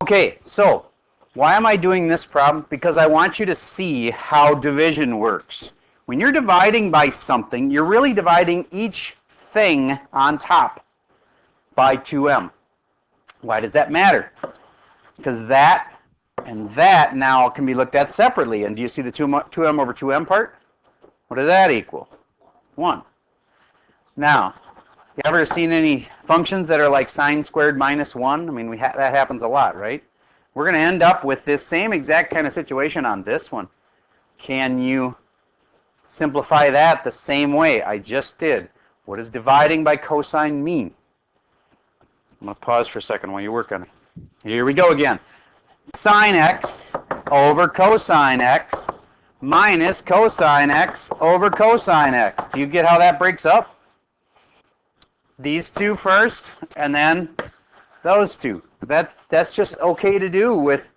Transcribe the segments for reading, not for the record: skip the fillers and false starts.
Okay, so why am I doing this problem? Because I want you to see how division works. When you're dividing by something, you're really dividing each thing on top by 2m. Why does that matter? Because that and that now can be looked at separately. And do you see the 2m over 2m part? What does that equal? 1. Now, you ever seen any functions that are like sine squared minus 1? I mean, that happens a lot, right? We're going to end up with this same exact kind of situation on this one. Can you simplify that the same way I just did? What does dividing by cosine mean? I'm going to pause for a second while you work on it. Here we go again. Sine x over cosine x minus cosine x over cosine x. Do you get how that breaks up? These two first, and then those two. That's just okay to do with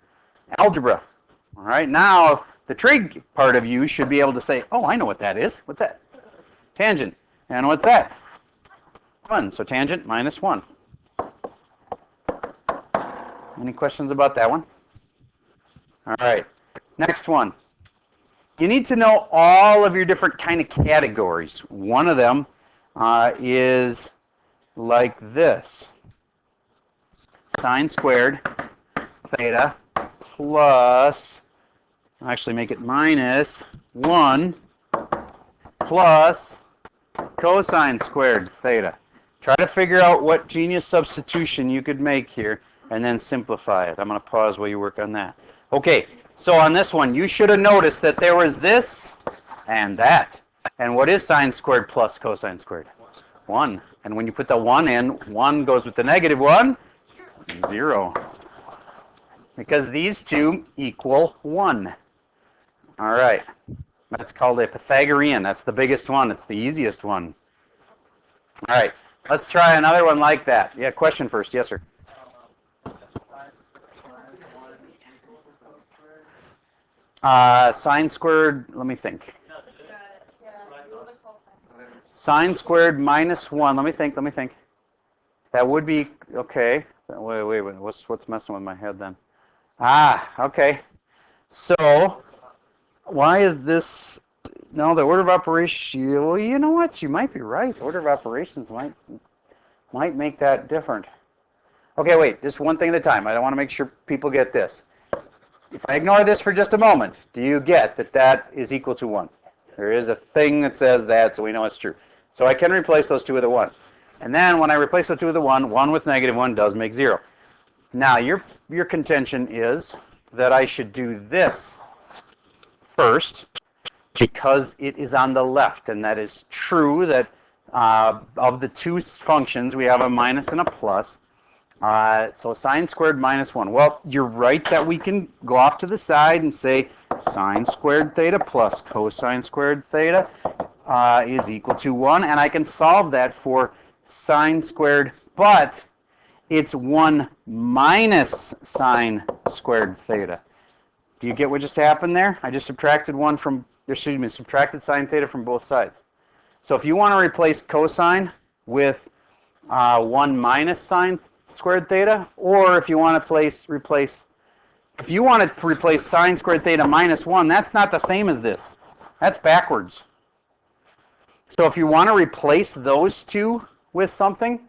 algebra. All right, now the trig part of you should be able to say, oh, I know what that is. What's that? Tangent. And what's that? 1. So tangent minus 1. Any questions about that one? All right, next one. You need to know all of your different kind of categories. One of them is like this. Sine squared theta plus, actually make it minus 1 plus cosine squared theta. Try to figure out what genius substitution you could make here and then simplify it. I'm going to pause while you work on that. Okay, so on this one, you should have noticed that there was this and that. And what is sine squared plus cosine squared? 1. And when you put the 1 in, 1 goes with the negative 1, 0. Because these two equal 1. All right. That's called a Pythagorean. That's the biggest one. It's the easiest one. All right. Let's try another one like that. Yeah, question first. Yes, sir. Sine squared, let me think. Sine squared minus 1, let me think. That would be, okay. Wait, what's messing with my head then? Okay. So, why is this, no, the order of operation, well, you know what, you might be right. Order of operations might make that different. Okay, wait, just one thing at a time. I want to make sure people get this. If I ignore this for just a moment, do you get that that is equal to 1? There is a thing that says that, so we know it's true. So I can replace those two with a 1. And then when I replace those two with a 1, 1 with negative 1 does make 0. Now, your contention is that I should do this first because it is on the left. And that is true that of the two functions, we have a minus and a plus. So sine squared minus 1. Well, you're right that we can go off to the side and say sine squared theta plus cosine squared theta is equal to 1. And I can solve that for sine squared, but it's 1 minus sine squared theta. Do you get what just happened there? I just subtracted subtracted sine theta from both sides. So if you want to replace cosine with 1 minus sine squared theta, or if you want to replace sine squared theta minus 1, that's not the same as this. That's backwards. So if you want to replace those two with something,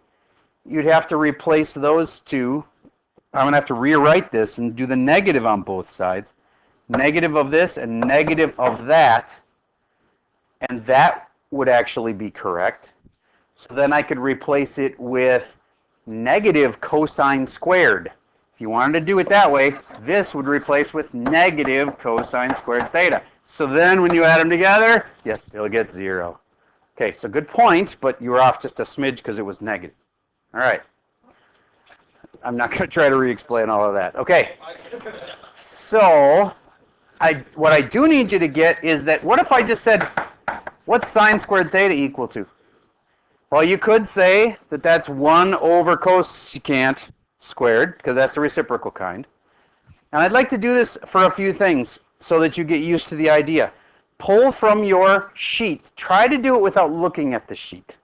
you'd have to replace those two. I'm going to have to rewrite this and do the negative on both sides. Negative of this and negative of that. And that would actually be correct. So then I could replace it with negative cosine squared. If you wanted to do it that way, this would replace with negative cosine squared theta. So then when you add them together, you still get 0. Okay, so good point, but you were off just a smidge because it was negative. All right. I'm not going to try to re-explain all of that. Okay. So what I do need you to get is that, what if I just said, what's sine squared theta equal to? Well, you could say that that's 1 over cosecant squared, because that's the reciprocal kind. And I'd like to do this for a few things so that you get used to the idea. Pull from your sheet. Try to do it without looking at the sheet.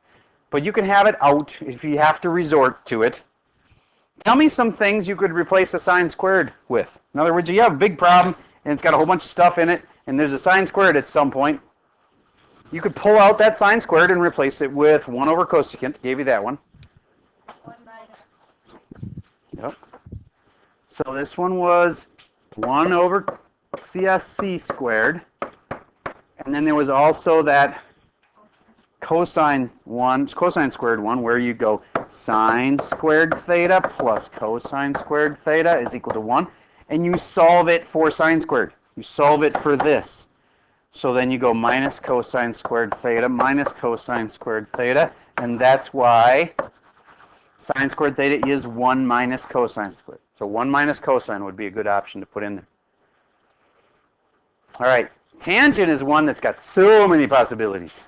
But you can have it out if you have to resort to it. Tell me some things you could replace a sine squared with. In other words, you have a big problem, and it's got a whole bunch of stuff in it, and there's a sine squared at some point. You could pull out that sine squared and replace it with 1 over cosecant. Gave you that one. 1 minus. Yep. So this one was 1 over CSC squared. And then there was also that cosine squared one, where you go sine squared theta plus cosine squared theta is equal to 1. And you solve it for sine squared. You solve it for this. So then you go minus cosine squared theta minus cosine squared theta. And that's why sine squared theta is 1 minus cosine squared. So 1 minus cosine would be a good option to put in there. All right. Tangent is one that's got so many possibilities.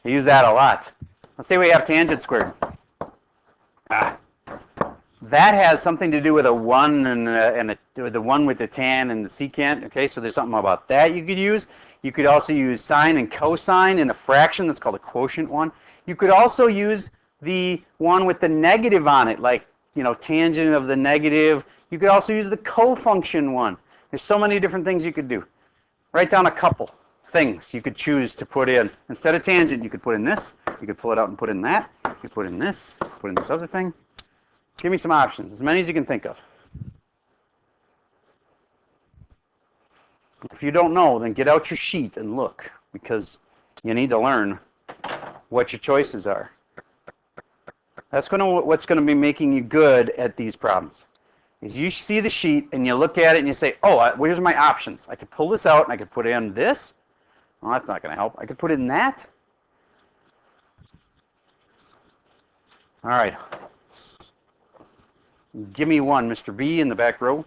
I use that a lot. Let's say we have tangent squared. That has something to do with a 1 and the 1 with the tan and the secant. Okay, so there's something about that you could use. You could also use sine and cosine in a fraction. That's called a quotient one. You could also use the one with the negative on it, like, you know, tangent of the negative. You could also use the cofunction one. There's so many different things you could do. Write down a couple things you could choose to put in. Instead of tangent, you could put in this. You could pull it out and put in that. You could put in this. Put in this other thing. Give me some options, as many as you can think of. If you don't know, then get out your sheet and look, because you need to learn what your choices are. That's what's going to be making you good at these problems. Is you see the sheet and you look at it and you say, oh, where's my options? I could pull this out and I could put in this. Well, that's not going to help. I could put in that. All right. Give me one, Mr. B in the back row.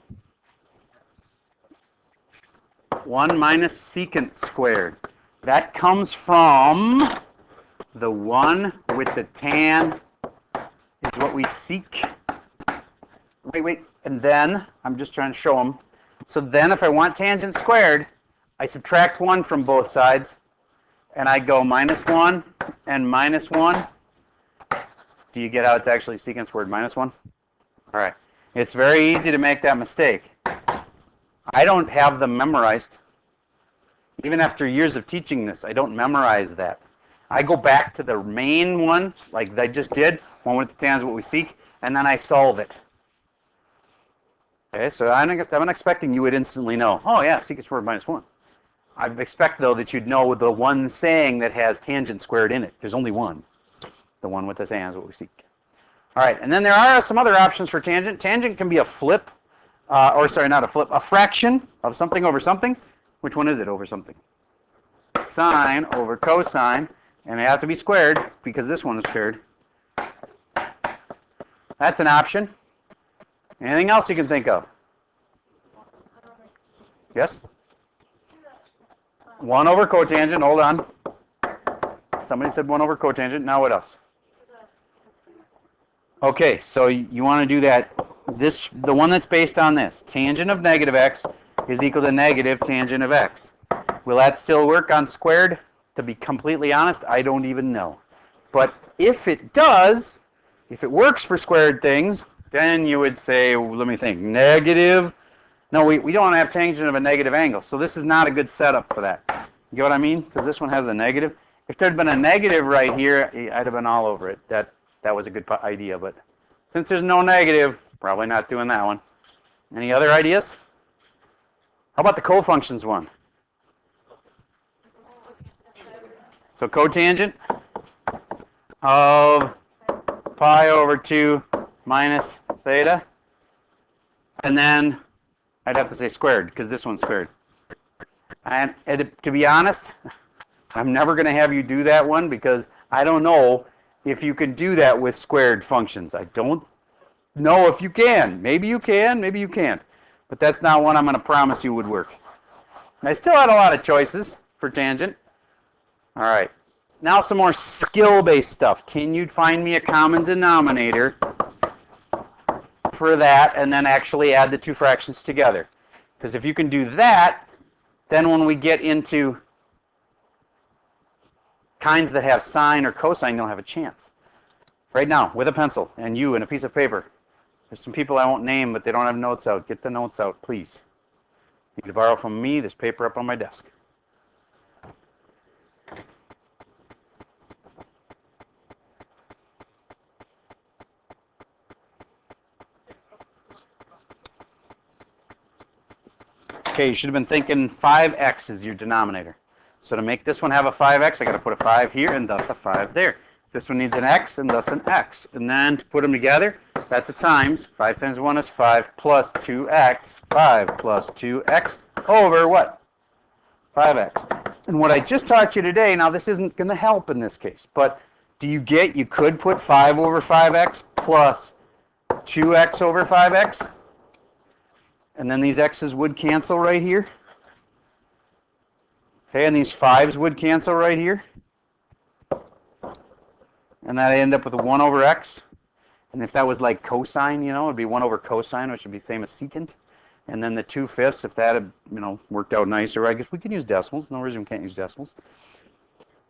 1 minus secant squared. That comes from the 1 with the tan is what we seek. Wait. And then, I'm just trying to show them. So then if I want tangent squared, I subtract 1 from both sides. And I go minus 1 and minus 1. Do you get how it's actually secant squared minus 1? All right. It's very easy to make that mistake. I don't have them memorized. Even after years of teaching this, I don't memorize that. I go back to the main one, like I just did, 1 with the tan is what we seek, and then I solve it. Okay, so I'm not expecting you would instantly know, oh yeah, secant squared minus 1. I expect, though, that you'd know the one saying that has tangent squared in it. There's only one. The 1 with the tan is what we seek. All right, and then there are some other options for tangent. Tangent can be a flip, not a flip, a fraction of something over something. Which one is it over something? Sine over cosine, and they have to be squared because this one is squared. That's an option. Anything else you can think of? Yes? 1 over cotangent, hold on. Somebody said 1 over cotangent, now what else? Okay, so you want to do that. The one that's based on this. Tangent of negative x is equal to negative tangent of x. Will that still work on squared? To be completely honest, I don't even know. But if it does, if it works for squared things, then you would say, let me think, negative. No, we don't want to have tangent of a negative angle, so this is not a good setup for that. You get what I mean? Because this one has a negative. If there'd been a negative right here, I'd have been all over it. That was a good idea, but since there's no negative, probably not doing that one. Any other ideas? How about the cofunctions one? So cotangent of pi over 2 minus theta. And then I'd have to say squared, because this one's squared. And to be honest, I'm never going to have you do that one, because I don't know if you can do that with squared functions. I don't know if you can. Maybe you can, maybe you can't. But that's not one I'm going to promise you would work. And I still had a lot of choices for tangent. All right. Now some more skill-based stuff. Can you find me a common denominator for that and then actually add the two fractions together? Because if you can do that, then when we get into kinds that have sine or cosine, you'll have a chance. Right now, with a pencil and you and a piece of paper, There's some people I won't name, but they don't have notes out. Get the notes out, please. You can borrow from me. There's paper up on my desk. Okay, you should have been thinking 5x is your denominator. So to make this one have a 5x, I got to put a 5 here and thus a 5 there. This one needs an x and thus an x. And then to put them together, that's a times. 5 times 1 is 5 plus 2x. 5 plus 2x over what? 5x. And what I just taught you today, now this isn't going to help in this case, but do you get you could put 5 over 5x plus 2x over 5x? And then these x's would cancel right here. Okay, and these 5's would cancel right here. And that I end up with a 1 over x. And if that was like cosine, you know, it would be 1 over cosine, which would be the same as secant. And then the 2/5, if that had, you know, worked out nicer, I guess we can use decimals. No reason we can't use decimals.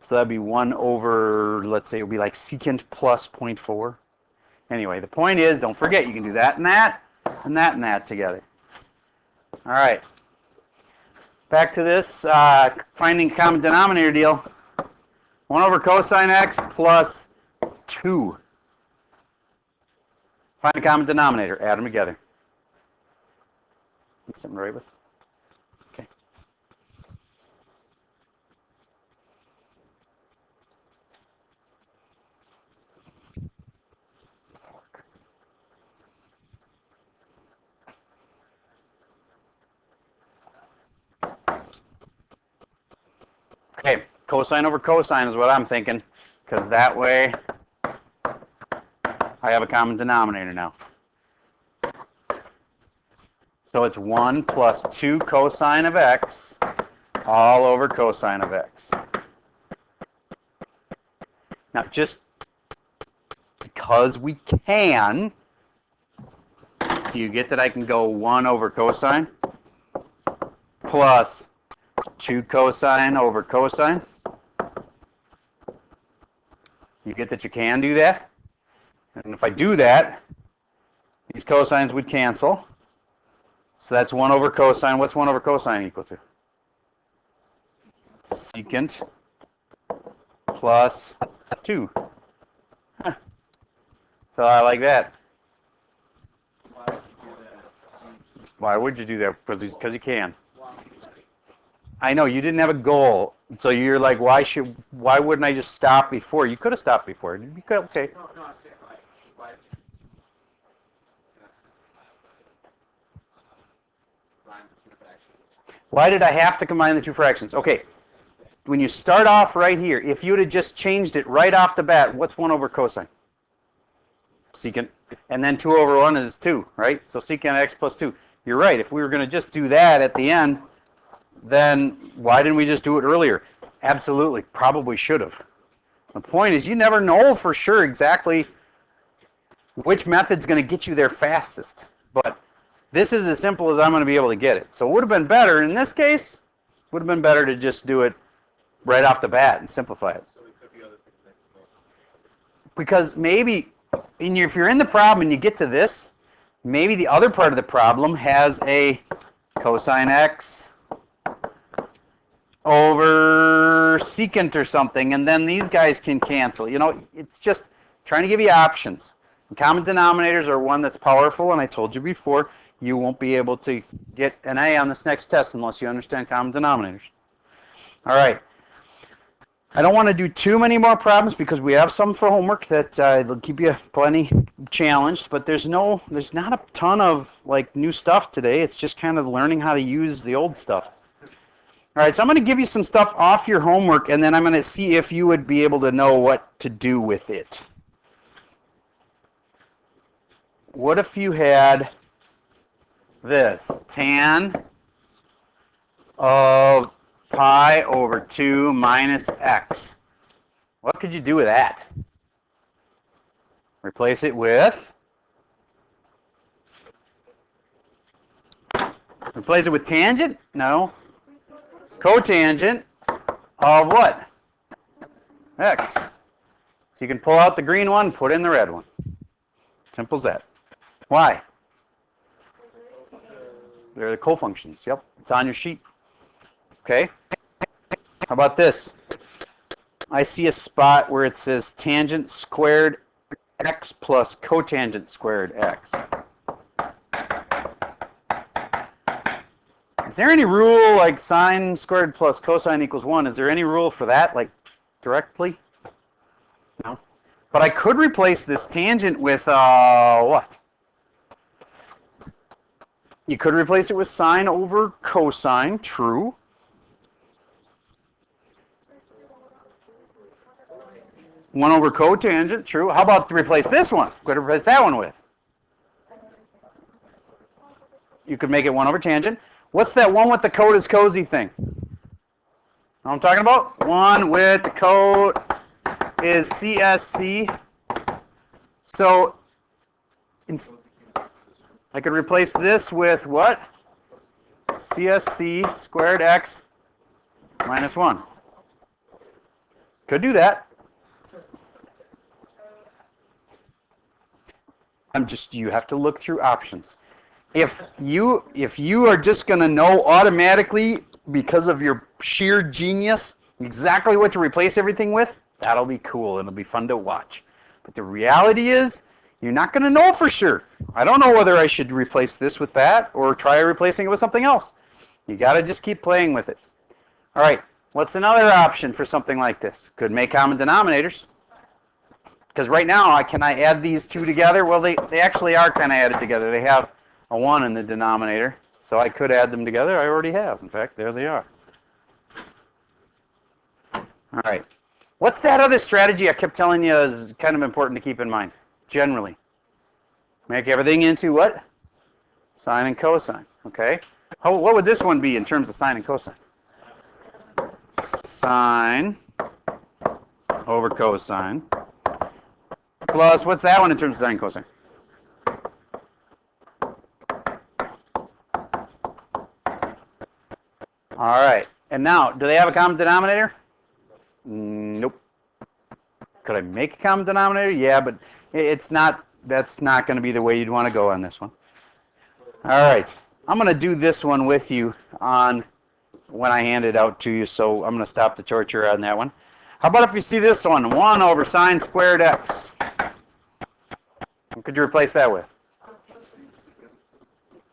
So that'd be 1 over, let's say it would be like secant plus 0.4. Anyway, the point is, don't forget, you can do that and that, and that and that together. All right. Back to this finding common denominator deal. 1 over cosine x plus 2. Find a common denominator. Add them together. Need something to write with? Okay. Okay, cosine over cosine is what I'm thinking, because that way I have a common denominator now. So it's 1 plus 2 cosine of x all over cosine of x. Now, just because we can, do you get that I can go 1 over cosine plus 2 cosine over cosine? You get that you can do that? And if I do that, these cosines would cancel. So that's 1 over cosine. What's 1 over cosine equal to? Secant plus 2. Huh. So I like that. Why would you do that? Because you can. I know you didn't have a goal, so you're like, why wouldn't I just stop before? You could have stopped before. You could, okay. No, I'm saying why combine the two fractions? Why did I have to combine the two fractions? Okay, when you start off right here, if you would have just changed it right off the bat, what's 1 over cosine? Secant. And then 2 over 1 is 2, right? So secant x plus 2. You're right. If we were going to just do that at the end, then why didn't we just do it earlier? Absolutely. Probably should have. The point is, you never know for sure exactly which method's going to get you there fastest. But this is as simple as I'm going to be able to get it. So it would have been better, in this case, would have been better to just do it right off the bat and simplify it. So it could be other things that can go. Because maybe, if you're in the problem and you get to this, maybe the other part of the problem has a cosine x over secant or something, and then these guys can cancel. You know, it's just trying to give you options. And common denominators are one that's powerful, and I told you before, you won't be able to get an A on this next test unless you understand common denominators. All right. I don't want to do too many more problems because we have some for homework that will keep you plenty challenged, but there's not a ton of like new stuff today. It's just kind of learning how to use the old stuff. All right, so I'm going to give you some stuff off your homework, and then I'm going to see if you would be able to know what to do with it. What if you had this, tan of pi over 2 minus x? What could you do with that? Replace it with? Replace it with tangent? No. Cotangent of what? X. So you can pull out the green one, put in the red one. Simple as that. Why? They're the cofunctions. Yep, it's on your sheet. Okay. How about this? I see a spot where it says tangent squared x plus cotangent squared x. Is there any rule like sine squared plus cosine equals 1? Is there any rule for that, like directly? No. But I could replace this tangent with what? You could replace it with sine over cosine, true. One over cotangent, true. How about to replace this one? Could replace that one with? You could make it 1 over tangent. What's that one with the cot is cozy thing? Know what I'm talking about? 1 with the cot is CSC. So I could replace this with what? CSC squared x minus 1. Could do that. You have to look through options. If you are just going to know automatically because of your sheer genius exactly what to replace everything with, that'll be cool and it'll be fun to watch. But the reality is, you're not going to know for sure. I don't know whether I should replace this with that or try replacing it with something else. You got to just keep playing with it. All right, what's another option for something like this? Could make common denominators. Because right now, can I add these two together? Well, they actually are kind of added together. They have a 1 in the denominator, so I could add them together. I already have. In fact, there they are. All right. What's that other strategy I kept telling you is kind of important to keep in mind, generally? Make everything into what? Sine and cosine, okay? What would this one be in terms of sine and cosine? Sine over cosine. Plus, what's that one in terms of sine and cosine? All right. And now, do they have a common denominator? Nope. Could I make a common denominator? Yeah, but it's not. That's not going to be the way you'd want to go on this one. All right. I'm going to do this one with you on when I hand it out to you, so I'm going to stop the torture on that one. How about if you see this one? 1 over sine squared x. What could you replace that with?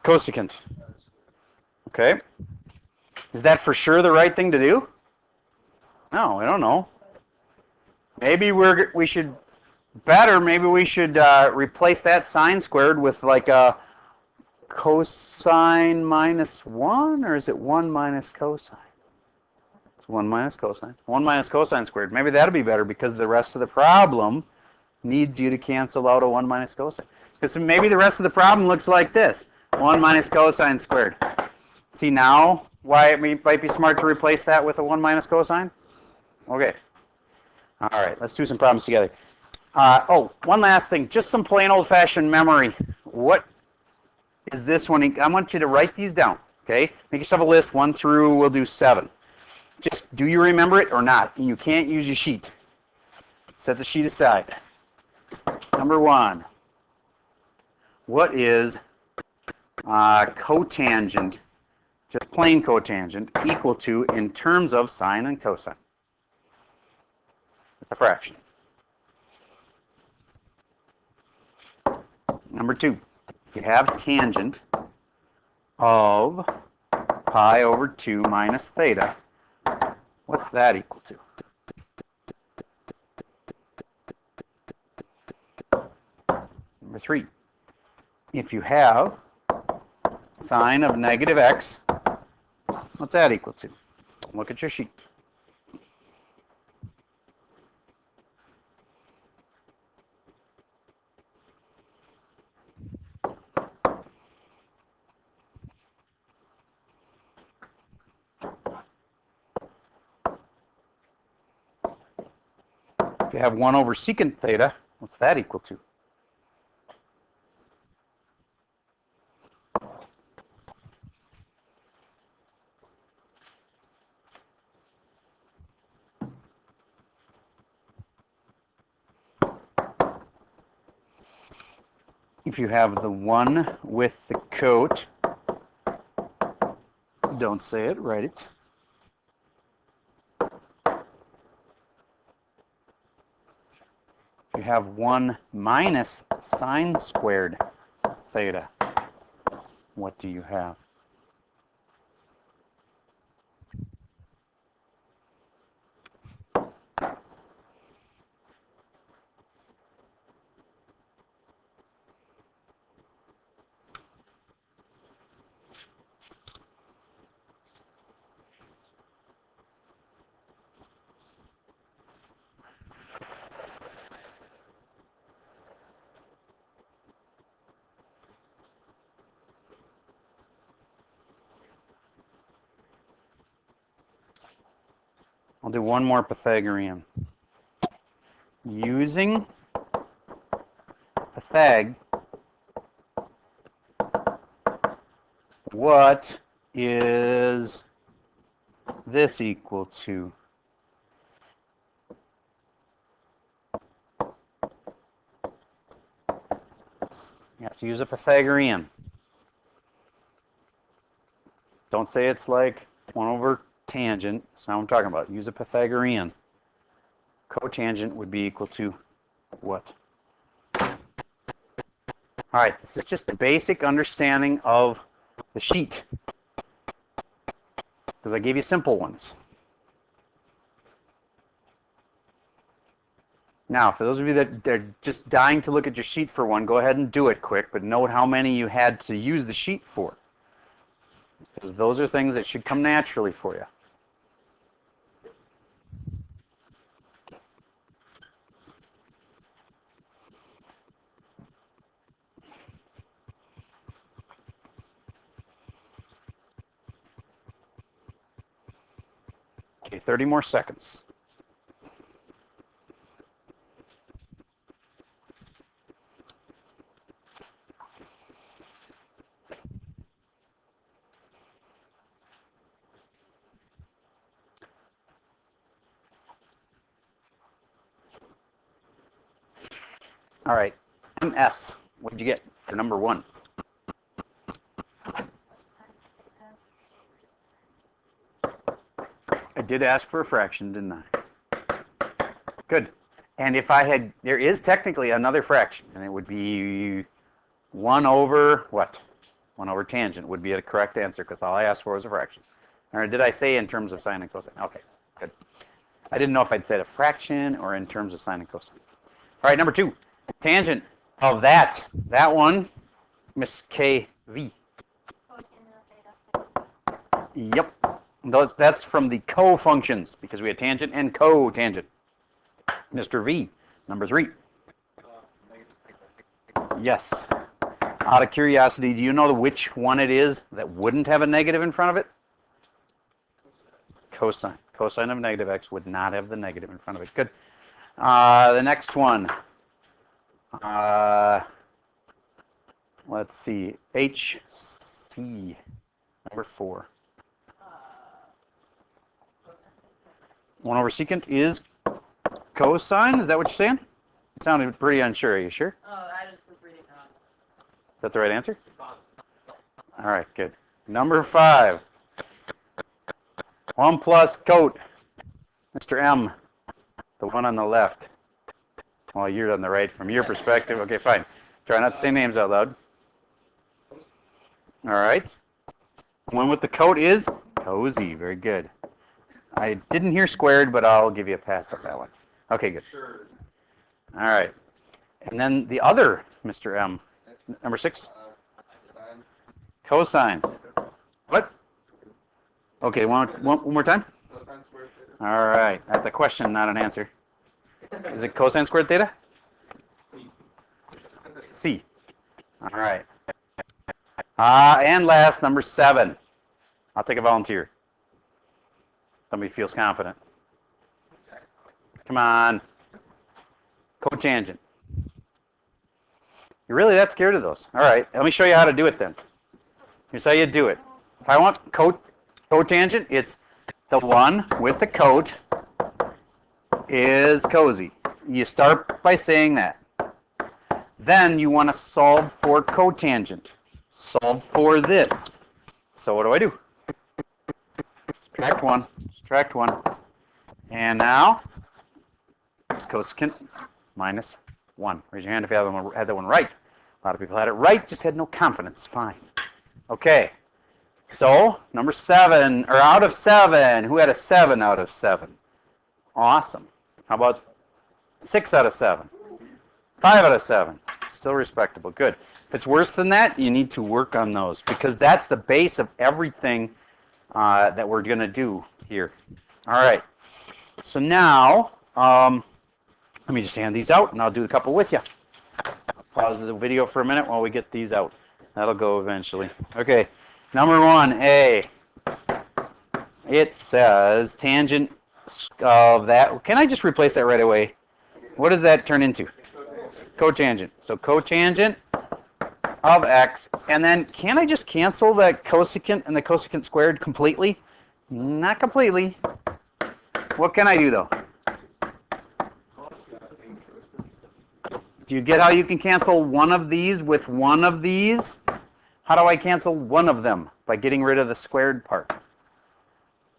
Cosecant. Okay. Is that for sure the right thing to do? No, I don't know. Maybe we should replace that sine squared with like a cosine minus 1, or is it 1 minus cosine? It's 1 minus cosine. 1 minus cosine squared. Maybe that'll be better because the rest of the problem needs you to cancel out a 1 minus cosine. Because maybe the rest of the problem looks like this. 1 minus cosine squared. See now why it might be smart to replace that with a 1 minus cosine? Okay. All right, let's do some problems together. One last thing. Just some plain old-fashioned memory. What is this one? I want you to write these down, okay? Make yourself a list, 1 through, we'll do 7. Just, do you remember it or not? You can't use your sheet. Set the sheet aside. Number 1. What is cotangent, just plain cotangent, equal to in terms of sine and cosine? It's a fraction. Number 2, if you have tangent of pi over 2 minus theta, what's that equal to? Number 3, if you have sine of negative x, what's that equal to? Look at your sheet. If you have 1 over secant theta, what's that equal to? if you have the 1 with the coat, don't say it, write it. If you have 1 minus sine squared theta, what do you have? I'll do one more Pythagorean. Using Pythag, what is this equal to? You have to use a Pythagorean. Don't say it's like 1 over tangent. That's not what I'm talking about. Use a Pythagorean. Cotangent would be equal to what? All right, this is just a basic understanding of the sheet, because I gave you simple ones. Now, for those of you that are just dying to look at your sheet for one, go ahead and do it quick, but note how many you had to use the sheet for, because those are things that should come naturally for you. Okay, 30 more seconds. All right, MS, what did you get for number 1? I did ask for a fraction, didn't I? Good. And if I had, there is technically another fraction, and it would be 1 over what? 1 over tangent would be a correct answer, because all I asked for was a fraction. Or did I say in terms of sine and cosine? Okay, good. I didn't know if I'd said a fraction or in terms of sine and cosine. All right, number 2. Tangent of that one, Miss KV. Yep. That's from the co-functions, because we had tangent and cotangent. Mr. V, number 3. Yes. Out of curiosity, do you know which one it is that wouldn't have a negative in front of it? Cosine. Cosine of negative x would not have the negative in front of it. Good. The next one. Let's see. HC, number 4. 1 over secant is cosine. Is that what you're saying? You sounded pretty unsure. Are you sure? Oh, I just was reading wrong. Is that the right answer? All right, good. Number 5. 1 plus cot. Mr. M, the one on the left. Well, you're on the right from your perspective. Okay, fine. Try not to say names out loud. All right. One with the cot is cozy. Very good. I didn't hear squared, but I'll give you a pass on that one. Okay, good. Sure. All right. And then the other Mr. M, number 6. Cosine. What? Okay, one more time? Cosine squared theta. All right. That's a question, not an answer. Is it cosine squared theta? C. All right. And last, number 7. I'll take a volunteer. Somebody feels confident. Come on. Cotangent. You're really that scared of those? All right. Let me show you how to do it then. Here's how you do it. If I want cotangent, it's the one with the cot is cozy. You start by saying that. Then you want to solve for cotangent. Solve for this. So what do? Subtract 1. Subtract 1. And now, it's cosecant minus 1. Raise your hand if you had that one right. A lot of people had it right, just had no confidence. Fine. Okay. So, number 7, or out of 7. Who had a 7 out of 7? Awesome. How about 6 out of 7? 5 out of 7. Still respectable. Good. If it's worse than that, you need to work on those because that's the base of everything that we're going to do here. All right. So now, let me just hand these out and I'll do a couple with you. Pause the video for a minute while we get these out. That'll go eventually. Okay. Number 1A. It says tangent of that. Can I just replace that right away? What does that turn into? Cotangent. So cotangent of x. And then can I just cancel the cosecant and the cosecant squared completely? Not completely. What can I do though? Do you get how you can cancel one of these with one of these? How do I cancel one of them? By getting rid of the squared part.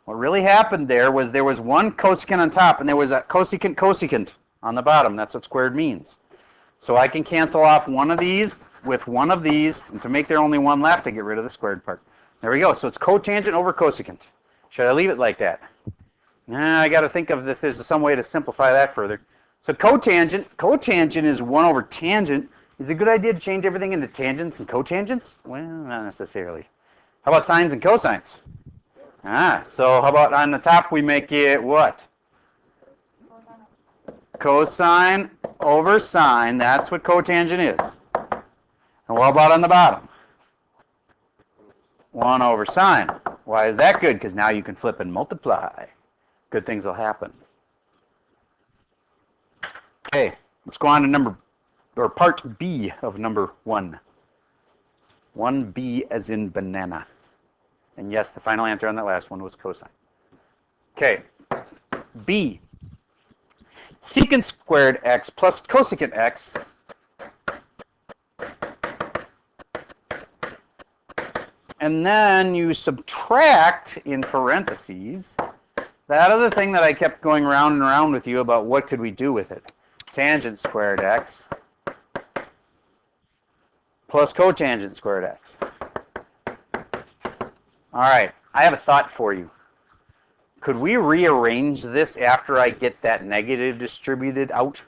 What really happened there was one cosecant on top and there was a cosecant on the bottom. That's what squared means. So I can cancel off one of these with one of these, and to make there only one left, I get rid of the squared part. There we go. So it's cotangent over cosecant. Should I leave it like that? Nah, I got to think of this. There's some way to simplify that further. So cotangent is 1 over tangent. Is it a good idea to change everything into tangents and cotangents? Well, not necessarily. How about sines and cosines? So how about on the top we make it what? Cosine over sine. That's what cotangent is. And what about on the bottom? 1 over sine. Why is that good? Because now you can flip and multiply. Good things will happen. Okay, let's go on to part B of number 1. 1B as in banana. And yes, the final answer on that last one was cosine. Okay, B. Secant squared x plus cosecant x and then you subtract in parentheses that other thing that I kept going round and round with you about what could we do with it. Tangent squared x plus cotangent squared x. All right, I have a thought for you. Could we rearrange this after I get that negative distributed out?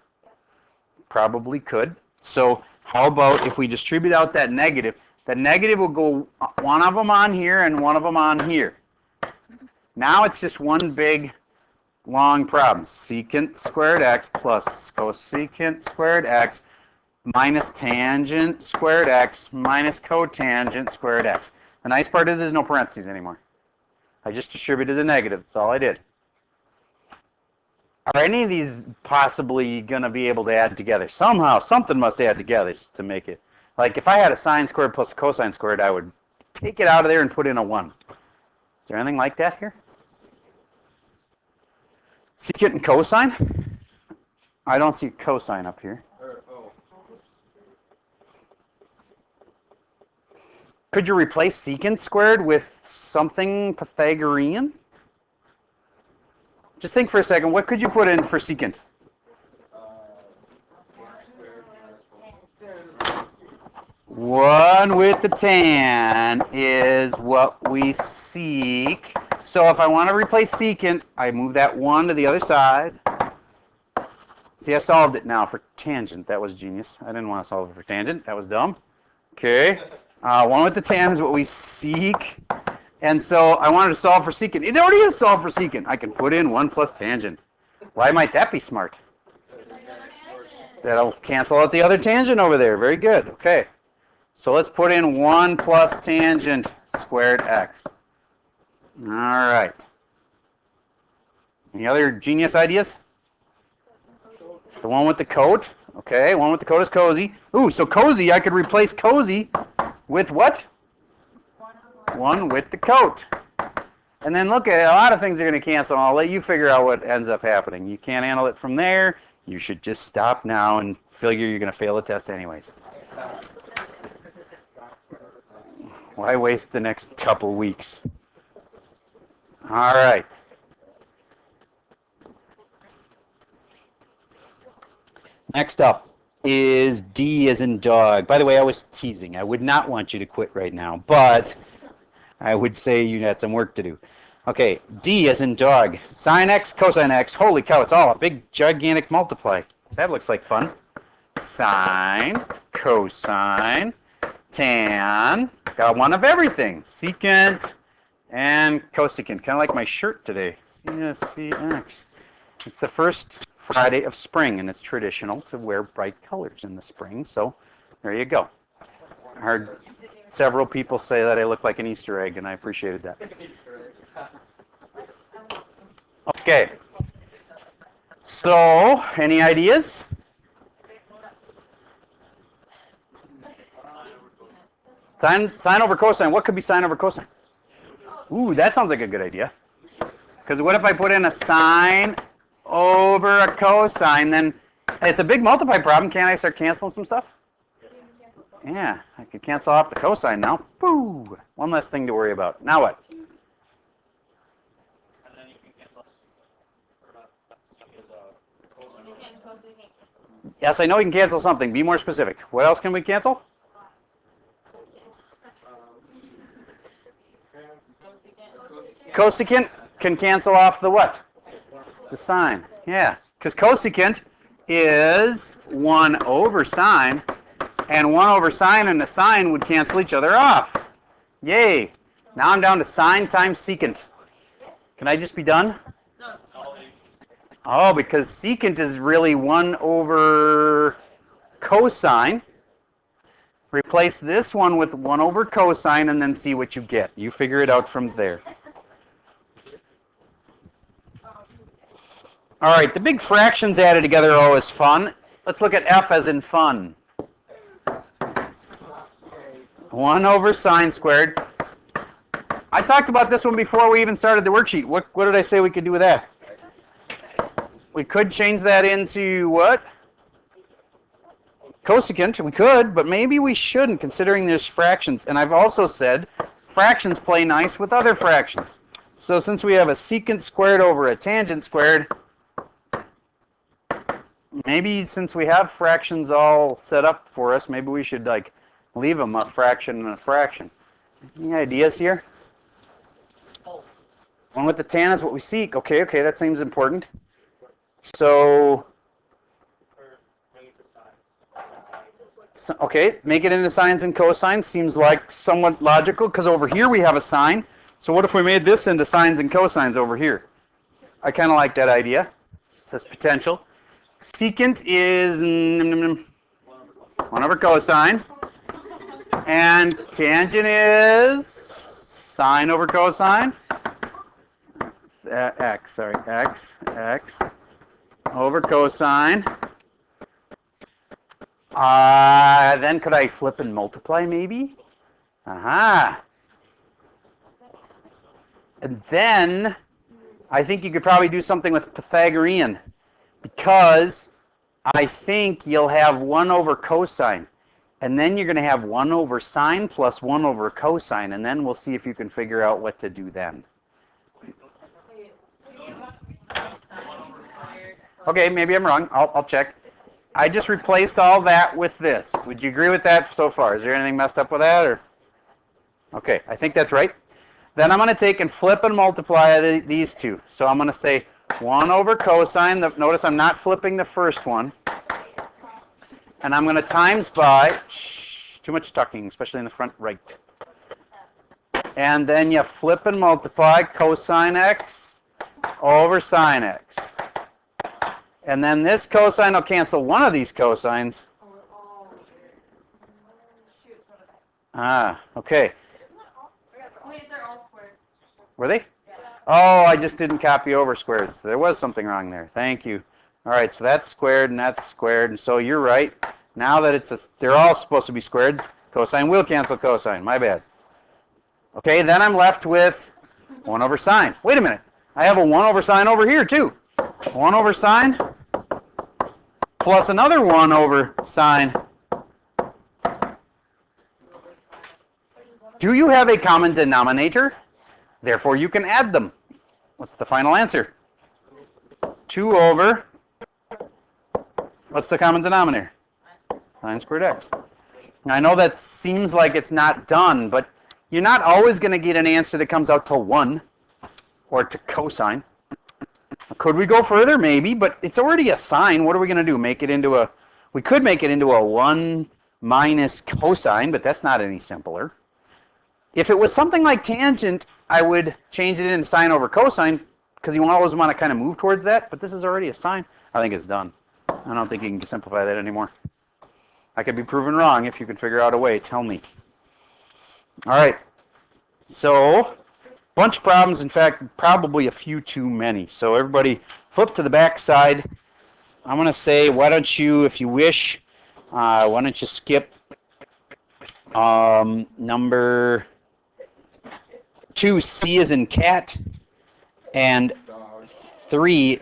Probably could. So how about if we distribute out that negative will go one of them on here and one of them on here. Now it's just one big long problem. Secant squared x plus cosecant squared x minus tangent squared x minus cotangent squared x. The nice part is there's no parentheses anymore. I just distributed the negative. That's all I did. Are any of these possibly going to be able to add together? Somehow, something must add together to make it. Like if I had a sine squared plus a cosine squared, I would take it out of there and put in a 1. Is there anything like that here? Secant and cosine? I don't see cosine up here. Could you replace secant squared with something Pythagorean? Just think for a second. What could you put in for secant? 1 with the tan is what we seek. So if I want to replace secant, I move that 1 to the other side. See, I solved it now for tangent. That was genius. I didn't want to solve it for tangent. That was dumb. Okay. 1 with the tan is what we seek. And so I wanted to solve for secant. It already is solved for secant. I can put in 1 plus tangent. Why might that be smart? That'll cancel out the other tangent over there. Very good. Okay. So let's put in 1 plus tangent squared x. All right. Any other genius ideas? The one with the coat. Okay, one with the coat is cozy. Ooh, so cozy, I could replace cozy with what? 1 with the coat. And then look at a lot of things are going to cancel. I'll let you figure out what ends up happening. You can't handle it from there. You should just stop now and figure you're going to fail the test anyways. Why waste the next couple weeks? All right. Next up is D as in dog. By the way, I was teasing. I would not want you to quit right now, but I would say you had some work to do. Okay, D as in dog. Sine x, cosine x. Holy cow, it's all a big, gigantic multiply. That looks like fun. Sine, cosine, tan. Got one of everything. Secant and cosecant. Kind of like my shirt today. CSCX. It's the first Friday of spring, and it's traditional to wear bright colors in the spring, so there you go. I heard several people say that I look like an Easter egg, and I appreciated that. Okay. So, any ideas? Sine over cosine. What could be sine over cosine? Ooh, that sounds like a good idea. Because what if I put in a sine over a cosine? Then it's a big multiply problem. Can't I start canceling some stuff? Yeah, I could cancel off the cosine now. Boo! One less thing to worry about. Now what? Yes, I know you can cancel something. Be more specific. What else can we cancel? Cosecant can cancel off the what? The sine. Yeah, because cosecant is 1 over sine, and 1 over sine and the sine would cancel each other off. Yay! Now I'm down to sine times secant. Can I just be done? Oh, because secant is really 1 over cosine. Replace this one with 1 over cosine and then see what you get. You figure it out from there. All right, the big fractions added together are always fun. Let's look at F as in fun. 1 over sine squared. I talked about this one before we even started the worksheet. What did I say we could do with that? We could change that into what? Cosecant. We could, but maybe we shouldn't, considering there's fractions. And I've also said fractions play nice with other fractions. So since we have a secant squared over a tangent squared, maybe since we have fractions all set up for us, maybe we should like leave them a fraction and a fraction. Any ideas here? One with the tan is what we seek. Okay, that seems important. So, okay, make it into sines and cosines seems like somewhat logical because over here we have a sine. So what if we made this into sines and cosines over here? I kind of like that idea. It says potential. Secant is 1 over cosine. And tangent is sine over cosine. X over cosine. Then could I flip and multiply maybe? Aha. And then I think you could probably do something with Pythagorean, because I think you'll have 1 over cosine. And then you're going to have 1 over sine plus 1 over cosine, and then we'll see if you can figure out what to do then. Okay, maybe I'm wrong. I'll check. I just replaced all that with this. Would you agree with that so far? Is there anything messed up with that? Or? Okay, I think that's right. Then I'm going to take and flip and multiply these two. So I'm going to say 1 over cosine. Notice I'm not flipping the first one. And I'm going to times by, too much tucking, especially in the front right. And then you flip and multiply cosine x over sine x. And then this cosine will cancel one of these cosines. Okay. Wait, they're all squared. Were they? Oh, I just didn't copy over squared. So there was something wrong there. Thank you. All right, so that's squared and that's squared. And so you're right. Now that they're all supposed to be squared, cosine will cancel cosine. My bad. Okay, then I'm left with 1 over sine. Wait a minute. I have a 1 over sine over here, too. 1 over sine plus another 1 over sine. Do you have a common denominator? Therefore, you can add them. What's the final answer? 2 over, what's the common denominator? Sine squared x. Now, I know that seems like it's not done, but you're not always going to get an answer that comes out to 1 or to cosine. Could we go further? Maybe, but it's already a sine. What are we going to do? Make it into a, we could make it into a 1 minus cosine, but that's not any simpler. If it was something like tangent, I would change it into sine over cosine, because you always want to kind of move towards that, but this is already a sine. I think it's done. I don't think you can simplify that anymore. I could be proven wrong. If you can figure out a way, tell me. All right. So, bunch of problems. In fact, probably a few too many. So everybody flip to the back side. I'm going to say, why don't you, if you wish, why don't you skip number 2, C is in cat, and 3,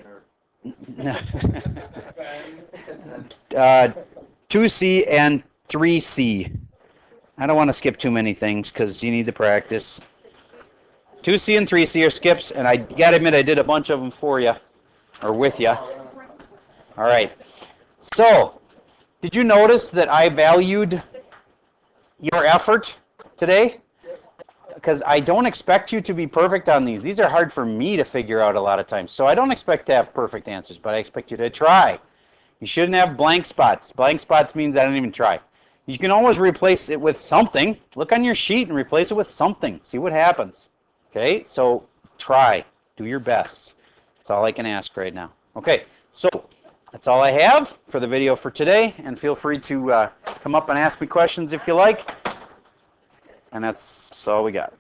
2C and 3C. I don't want to skip too many things because you need to practice. 2C and 3C are skips, and I got to admit I did a bunch of them for you, or with you. All right. So, did you notice that I valued your effort today? Because I don't expect you to be perfect on these. These are hard for me to figure out a lot of times. So I don't expect to have perfect answers, but I expect you to try. You shouldn't have blank spots. Blank spots means I don't even try. You can always replace it with something. Look on your sheet and replace it with something. See what happens. Okay, so try. Do your best. That's all I can ask right now. Okay, so that's all I have for the video for today. And feel free to come up and ask me questions if you like. And that's all we got.